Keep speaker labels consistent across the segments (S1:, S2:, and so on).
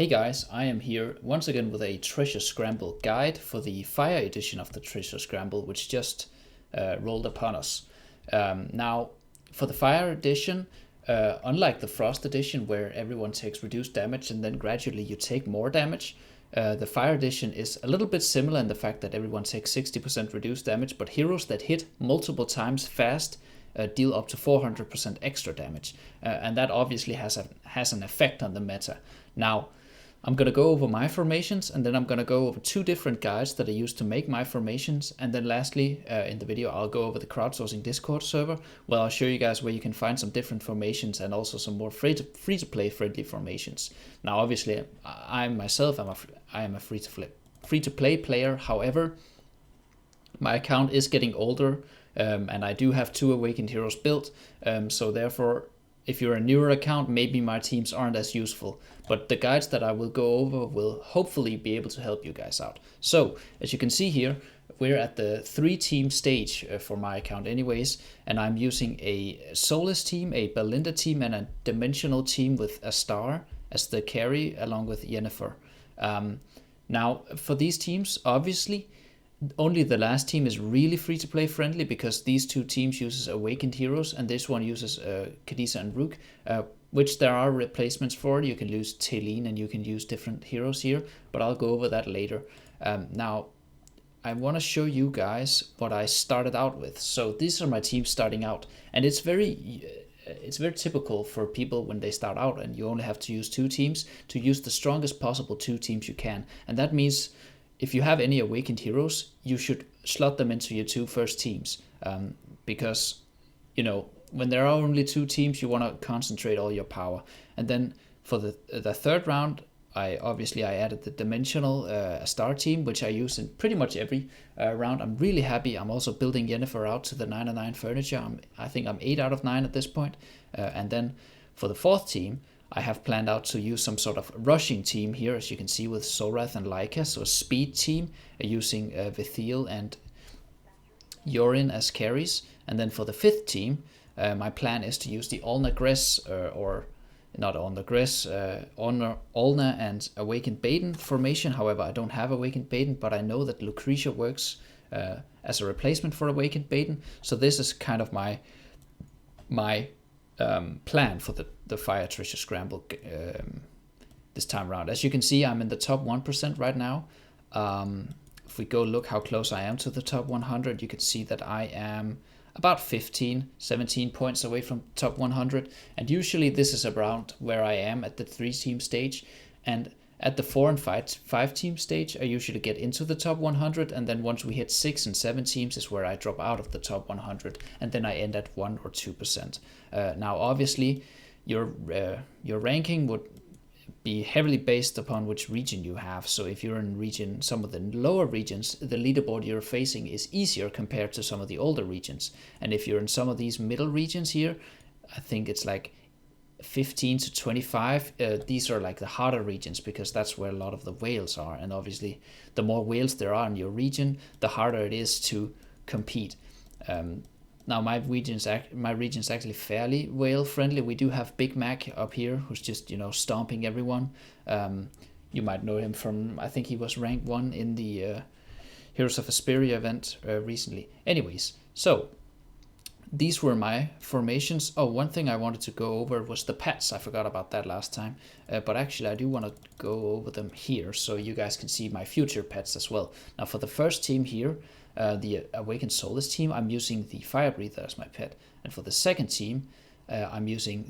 S1: Hey guys, I am here once again with a Treasure Scramble guide for the Fire edition of the Treasure Scramble, which just rolled upon us. Now, for the Fire edition, unlike the Frost edition where everyone takes reduced damage and then gradually you take more damage, the Fire edition is a little bit similar in the fact that everyone takes 60% reduced damage, but heroes that hit multiple times fast deal up to 400% extra damage, and that obviously has an effect on the meta. Now, I'm going to go over my formations, and then I'm going to go over two different guides that I use to make my formations, and then lastly, in the video, I'll go over the crowdsourcing Discord server, where I'll show you guys where you can find some different formations and also some more free-to-play friendly formations. Now, obviously, I myself am a free-to-play player. However, my account is getting older, and I do have 2 Awakened Heroes built, so therefore, if you're a newer account, maybe my teams aren't as useful, but the guides that I will go over will hopefully be able to help you guys out. So, as you can see here, we're at the 3-team stage for my account anyways, and I'm using a Soulless team, a Belinda team, and a Dimensional team with a star as the carry, along with Yennefer. Now, for these teams, obviously, only the last team is really free-to-play friendly because these 2 teams uses Awakened Heroes and this one uses Khadisa and Rook, which there are replacements for. You can use Teline and you can use different heroes here, but I'll go over that later. Now, I want to show you guys what I started out with. So these are my teams starting out, and it's very typical for people when they start out and you only have to use 2 teams to use the strongest possible 2 teams you can, and that means if you have any Awakened Heroes, you should slot them into your 2 first teams, because, you know, when there are only 2 teams, you want to concentrate all your power. And then for the third round, I added the Dimensional star team, which I use in pretty much every round. I'm really happy. I'm also building Yennefer out to the 9/9 furniture. I think I'm 8 out of 9 at this point. And then for the 4th team, I have planned out to use some sort of rushing team here, as you can see with Zorath and Lyca, so a speed team using Vithiel and Yorin as carries. And then for the 5th team, my plan is to use the Olna Gress, or not Olna Gress, Olna and Awakened Baden formation. However, I don't have Awakened Baden, but I know that Lucretia works as a replacement for Awakened Baden. So this is kind of my plan for the Fire Treasure Scramble this time around. As you can see, I'm in the top 1% right now. If we go look how close I am to the top 100, you can see that I am about 17 points away from top 100. And usually this is around where I am at the 3-team stage. And at the 4 and 5 team stage, I usually get into the top 100, and then once we hit 6 and 7 teams is where I drop out of the top 100, and then I end at 1 or 2%. Now, obviously, your ranking would be heavily based upon which region you have. So if you're in some of the lower regions, the leaderboard you're facing is easier compared to some of the older regions. And if you're in some of these middle regions here, I think it's like 15 to 25, these are like the harder regions because that's where a lot of the whales are, and obviously the more whales there are in your region, the harder it is to compete. Now my region's actually fairly whale friendly. We do have Big Mac up here who's just, stomping everyone. You might know him from, I think he was rank 1 in the Heroes of Asperia event recently. Anyways, so these were my formations. Oh, one thing I wanted to go over was the pets. I forgot about that last time. But actually, I do want to go over them here so you guys can see my future pets as well. Now, for the first team here, the Awakened Soulless team, I'm using the Fire Breather as my pet. And for the second team, I'm using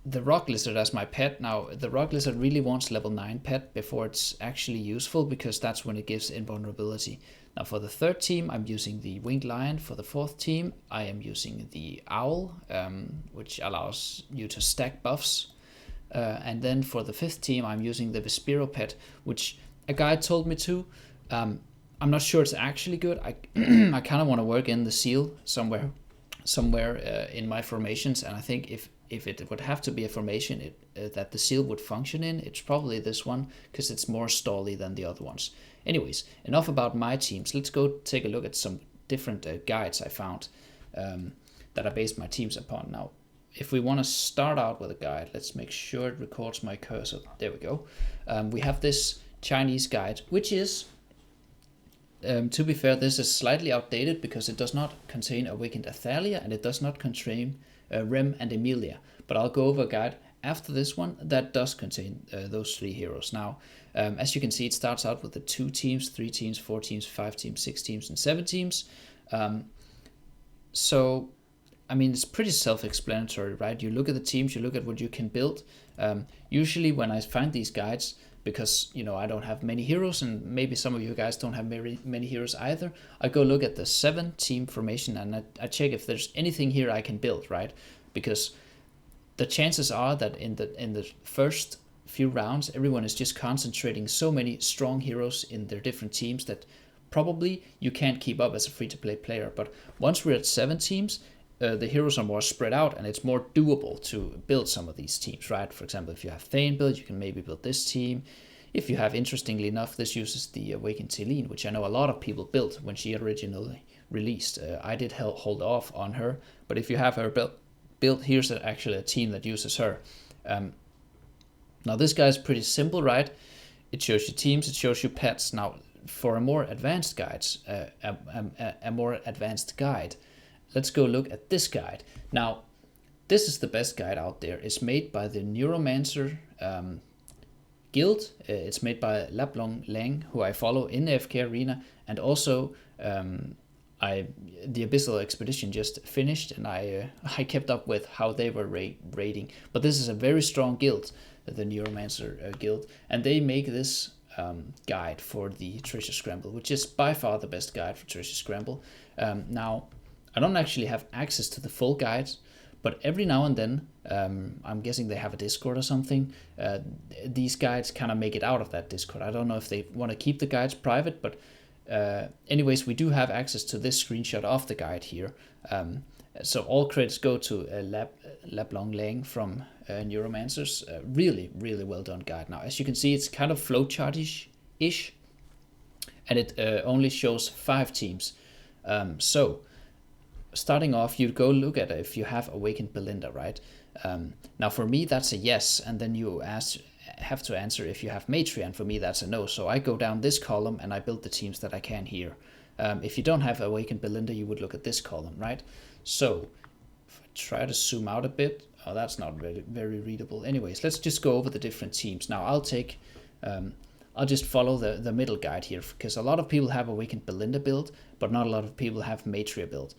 S1: the Rock Lizard as my pet. Now, the Rock Lizard really wants level 9 pet before it's actually useful, because that's when it gives invulnerability. Now, for the 3rd team, I'm using the Winged Lion. For the 4th team, I am using the Owl, which allows you to stack buffs. And then for the 5th team, I'm using the Vespero pet, which a guy told me to. I'm not sure it's actually good. I kind of want to work in the seal somewhere in my formations, and I think if it would have to be a formation that the seal would function in, it's probably this one, because it's more stally than the other ones. Anyways, enough about my teams. Let's go take a look at some different guides I found that I based my teams upon. Now, if we want to start out with a guide, let's make sure it records my cursor. There we go. We have this Chinese guide, which is, to be fair, this is slightly outdated because it does not contain Awakened Athalia and it does not contain Rem and Emilia. But I'll go over a guide after this one that does contain those 3 heroes. Now, as you can see, it starts out with the 2 teams, 3 teams, 4 teams, 5 teams, 6 teams, and 7 teams. So, I mean, it's pretty self-explanatory, right? You look at the teams, you look at what you can build. Usually when I find these guides, because, you know, I don't have many heroes, and maybe some of you guys don't have many heroes either, I go look at the 7-team formation and I check if there's anything here I can build, right? Because the chances are that in the first few rounds, everyone is just concentrating so many strong heroes in their different teams that probably you can't keep up as a free-to-play player. But once we're at 7 teams, the heroes are more spread out and it's more doable to build some of these teams, right? For example, if you have Thane build, you can maybe build this team. If you have, interestingly enough, this uses the Awakened Celine, which I know a lot of people built when she originally released. I did hold off on her, but if you have her built, here's actually a team that uses her. Now this guy is pretty simple, right? It shows you teams, it shows you pets. Now for a more advanced guides, a more advanced guide, let's go look at this guide. Now, this is the best guide out there. It's made by the Neuromancer Guild. It's made by Laplong Lang, who I follow in the FK Arena, and also the Abyssal Expedition just finished, and I kept up with how they were rating. But this is a very strong guild, the Neuromancer Guild, and they make this guide for the Treasure Scramble, which is by far the best guide for Treasure Scramble. Now, I don't actually have access to the full guides, but every now and then, I'm guessing they have a Discord or something, these guides kind of make it out of that Discord. I don't know if they want to keep the guides private, but anyways, we do have access to this screenshot of the guide here. So all credits go to Laplong Lang from Neuromancers. Really, really well done guide. Now, as you can see, it's kind of flowchart-ish, and it only shows 5 teams. So, starting off, you go look at it if you have Awakened Belinda, right? Now, for me, that's a yes, and then you have to answer if you have Matria, and for me, that's a no. So I go down this column and I build the teams that I can here. If you don't have Awakened Belinda, you would look at this column, right? So, if I try to zoom out a bit, oh, that's not really very readable. Anyways, let's just go over the different teams. Now, I'll just follow the middle guide here, because a lot of people have Awakened Belinda build, but not a lot of people have Matria build.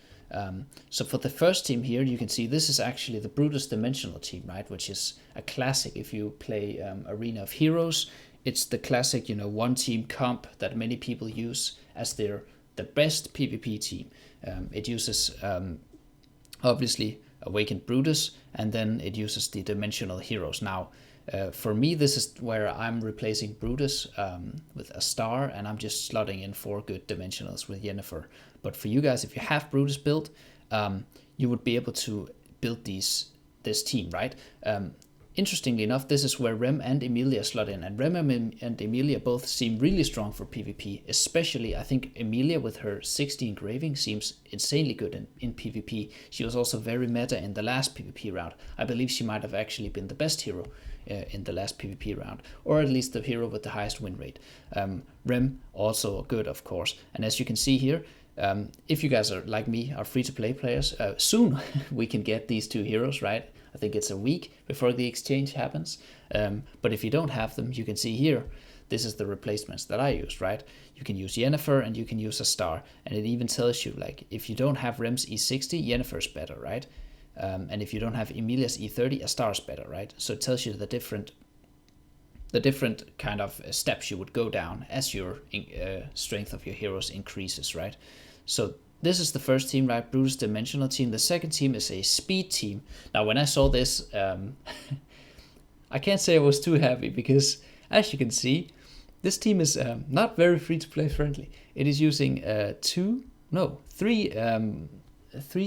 S1: So for the first team here, you can see this is actually the Brutus Dimensional team, right? Which is a classic if you play Arena of Heroes. It's the classic, one team comp that many people use as the best PvP team. It uses obviously Awakened Brutus, and then it uses the Dimensional Heroes. Now, for me, this is where I'm replacing Brutus with a star, and I'm just slotting in 4 good Dimensionals with Yennefer. But for you guys, if you have Brutus built, you would be able to build this team, right? Interestingly enough, this is where Rem and Emilia slot in, and Rem and Emilia both seem really strong for PvP, especially I think Emilia with her 60 engraving seems insanely good in PvP. She was also very meta in the last PvP round. I believe she might have actually been the best hero in the last PvP round, or at least the hero with the highest win rate. Rem also good, of course, and as you can see here, if you guys are like me, are free-to-play players, soon we can get these 2 heroes, right? I think it's a week before the exchange happens. But if you don't have them, you can see here, this is the replacements that I use, right? You can use Yennefer and you can use a star. And it even tells you, like, if you don't have Rem's E60, Yennefer's better, right? And if you don't have Emilia's E30, a star's better, right? So it tells you the different kind of steps you would go down as your strength of your heroes increases, right? So this is the first team, right? Brutus Dimensional team. The second team is a speed team. Now, when I saw this, I can't say I was too happy because, as you can see, this team is not very free-to-play friendly. It is using 3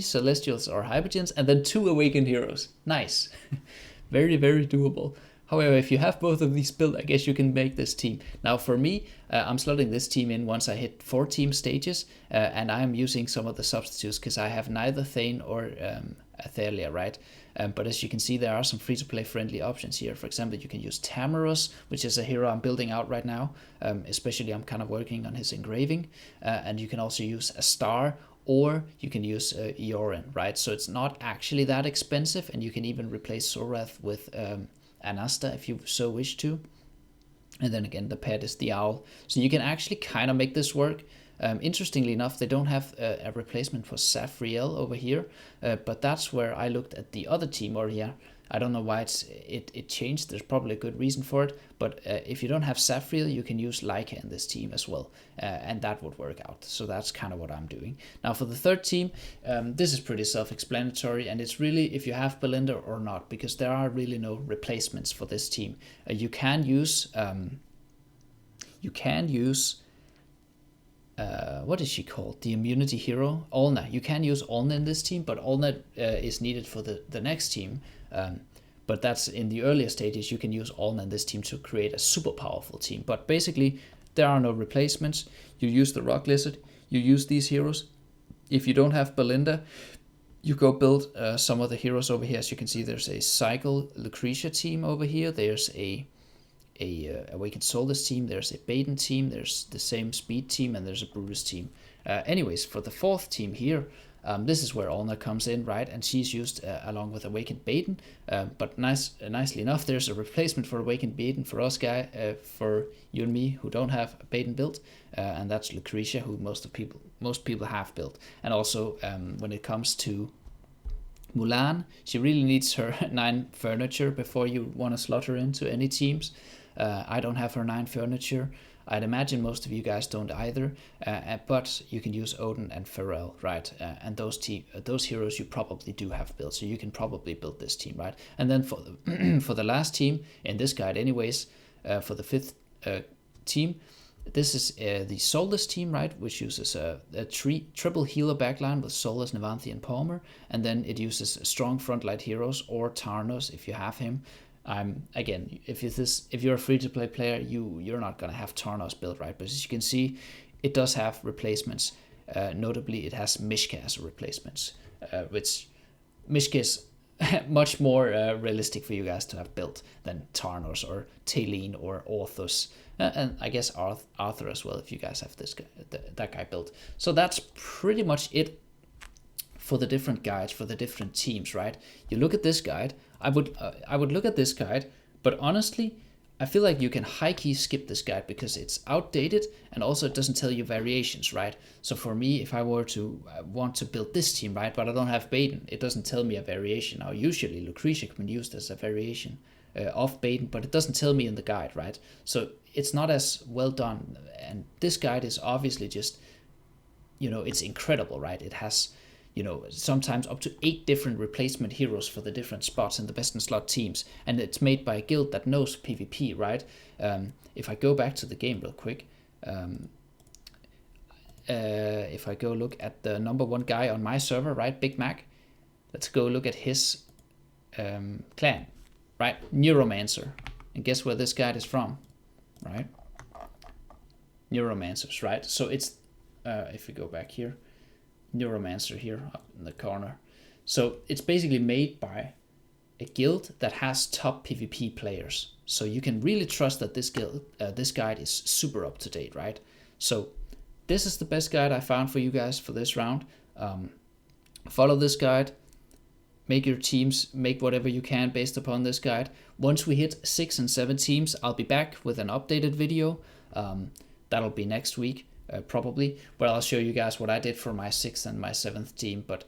S1: Celestials or Hypergens and then 2 Awakened Heroes. Nice. Very, very doable. However, if you have both of these built, I guess you can make this team. Now for me, I'm slotting this team in once I hit 4 team stages, and I'm using some of the substitutes because I have neither Thane or Thalia, right? But as you can see, there are some free-to-play friendly options here. For example, you can use Tamarus, which is a hero I'm building out right now. Especially I'm kind of working on his engraving. And you can also use a star, or you can use Iorin, right? So it's not actually that expensive, and you can even replace Zorath with Anasta if you so wish to. And then again, the pet is the owl. So you can actually kind of make this work. Interestingly enough, they don't have a replacement for Saphriel over here, but that's where I looked at the other team over here. I don't know why it changed. There's probably a good reason for it, but if you don't have Saphriel, you can use Leica in this team as well, and that would work out. So that's kind of what I'm doing. Now for the third team, this is pretty self-explanatory, and it's really if you have Belinda or not, because there are really no replacements for this team. You can use what is she called? The immunity hero, Olna. You can use Olna in this team, but Olna is needed for the next team. But that's in the earlier stages. You can use Olna in this team to create a super powerful team. But basically, there are no replacements. You use the Rock Lizard. You use these heroes. If you don't have Belinda, you go build some of the heroes over here. As you can see, there's a Cycle Lucretia team over here. There's a Awakened Soulless team, there's a Baden team, there's the same Speed team, and there's a Brutus team. Anyways, for the fourth team here, this is where Olna comes in, right? And she's used along with Awakened Baden. But nicely enough, there's a replacement for Awakened Baden for us, for you and me who don't have Baden built, and that's Lucretia, who most people have built. And also, when it comes to Mulan, she really needs her 9 furniture before you want to slot her into any teams. I don't have her 9 furniture. I'd imagine most of you guys don't either, but you can use Odin and Pharrell, right? And those heroes you probably do have built, so you can probably build this team, right? And then for the for the last team in this guide, anyways, for the 5th team, this is the Soulless team, right? Which uses a triple healer backline with Soulless, Navanthi, and Palmer, and then it uses strong frontline heroes or Tarnos if you have him. Again, if you're a free-to-play player, you're not gonna have Tarnos built, right? But as you can see, it does have replacements. Notably, it has Mishka as a replacement, which Mishka is much more realistic for you guys to have built than Tarnos or Talene or Orthus, and I guess Arthur as well if you guys have this guy, that guy built. So that's pretty much it for the different guides for the different teams, right? You look at this guide. I would look at this guide, but honestly, I feel like you can high-key skip this guide because it's outdated and also it doesn't tell you variations, right? So for me, if I were to want to build this team, right, but I don't have Baden, it doesn't tell me a variation. Now, usually Lucretia can be used as a variation of Baden, but it doesn't tell me in the guide, right? So it's not as well done, and this guide is obviously just, it's incredible, right? It has, sometimes up to 8 different replacement heroes for the different spots in the best in slot teams, and it's made by a guild that knows PvP, right? If I go back to the game real quick, if I go look at the #1 guy on my server, right, Big Mac, let's go look at his clan, right? Neuromancer, and guess where this guy is from, right? Neuromancers, right? So it's if we go back here, Neuromancer here up in the corner. So it's basically made by a guild that has top PvP players. So you can really trust that this guide is super up to date, right? So this is the best guide I found for you guys for this round. Follow this guide. Make your teams, make whatever you can based upon this guide. Once we hit 6 and 7 teams, I'll be back with an updated video. That'll be next week. Probably, where I'll show you guys what I did for my 6th and my 7th team. But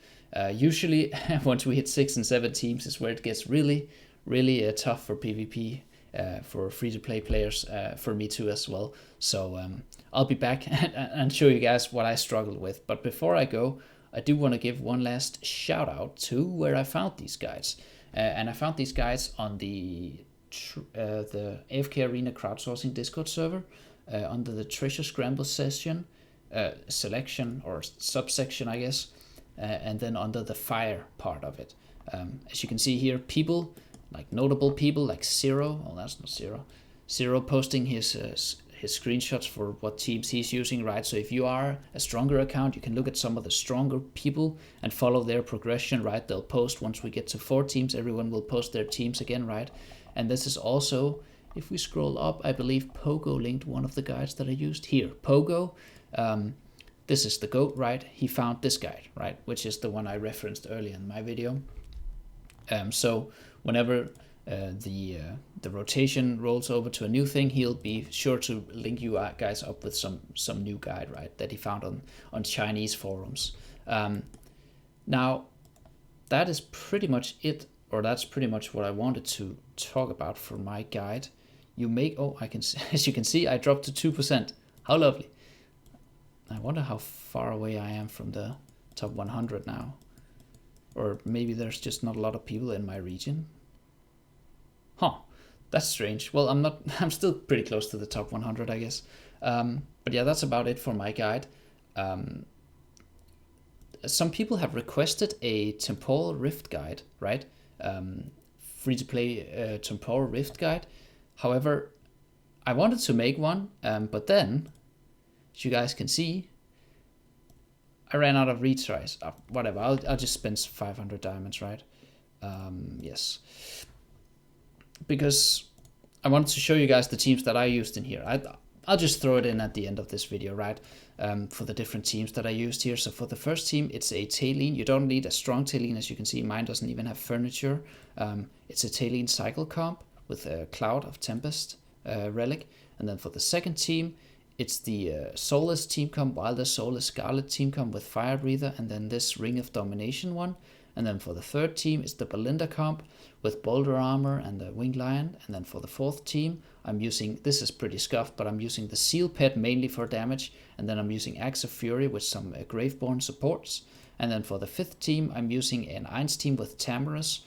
S1: usually, once we hit 6 and 7 teams, is where it gets really, really tough for PvP, for free-to-play players, for me too as well. So I'll be back and show you guys what I struggled with. But before I go, I do want to give one last shout out to where I found these guides, and I found these guides on the AFK Arena crowdsourcing Discord server. Under the Treasure Scramble session, selection or subsection, I guess, and then under the fire part of it. As you can see here, people, like notable people like Zero, oh that's not Zero, Zero posting his his screenshots for what teams he's using, right? So if you are a stronger account, you can look at some of the stronger people and follow their progression, right? They'll post once we get to 4 teams, everyone will post their teams again, right? And this is also, if we scroll up, I believe Pogo linked one of the guides that I used here. Pogo, this is the GOAT, right? He found this guide, right? Which is the one I referenced earlier in my video. So whenever the rotation rolls over to a new thing, he'll be sure to link you guys up with some new guide, right, that he found on Chinese forums. Now, that is pretty much it, or that's pretty much what I wanted to talk about for my guide. You make, oh, I can, as you can see, I dropped to 2%. How lovely. I wonder how far away I am from the top 100 now. Or maybe there's just not a lot of people in my region. Huh, that's strange. Well, I'm still pretty close to the top 100, I guess. But yeah, that's about it for my guide. Some people have requested a Temporal Rift guide, right? Free to play Temporal Rift guide. However, I wanted to make one, but then, as you guys can see, I ran out of retries. Whatever, I'll just spend 500 diamonds, right? Yes. Because I wanted to show you guys the teams that I used in here. I'll just throw it in at the end of this video, right? For the different teams that I used here. So for the first team, it's a Tailene. You don't need a strong Tailene, as you can see. Mine doesn't even have furniture. It's a Tailene cycle comp with a Cloud of Tempest relic. And then for the second team, it's the Soulless team comp, while the Soulless Scarlet team comp with Fire Breather, and then this Ring of Domination one. And then for the third team, it's the Belinda comp with Boulder Armor and the Winged Lion. And then for the fourth team, I'm using, this is pretty scuffed, but I'm using the Seal Pet mainly for damage. And then I'm using Axe of Fury with some Graveborn supports. And then for the fifth team, I'm using an Eins team with Tamurus.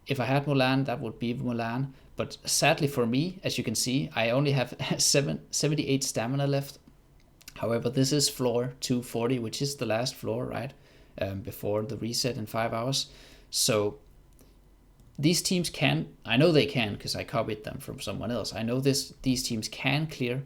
S1: If I had Mulan, that would be Mulan. But sadly for me, as you can see, I only have 78 stamina left. However, this is floor 240, which is the last floor, right? Before the reset in 5 hours. So these teams can, I know they can because I copied them from someone else. I know these teams can clear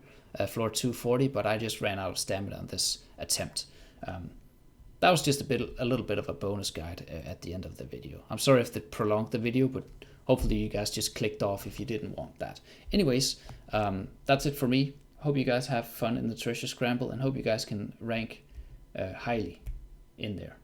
S1: floor 240, but I just ran out of stamina on this attempt. That was just a little bit of a bonus guide at the end of the video. I'm sorry if it prolonged the video, but hopefully you guys just clicked off if you didn't want that. Anyways, that's it for me. Hope you guys have fun in the treasure scramble and hope you guys can rank highly in there.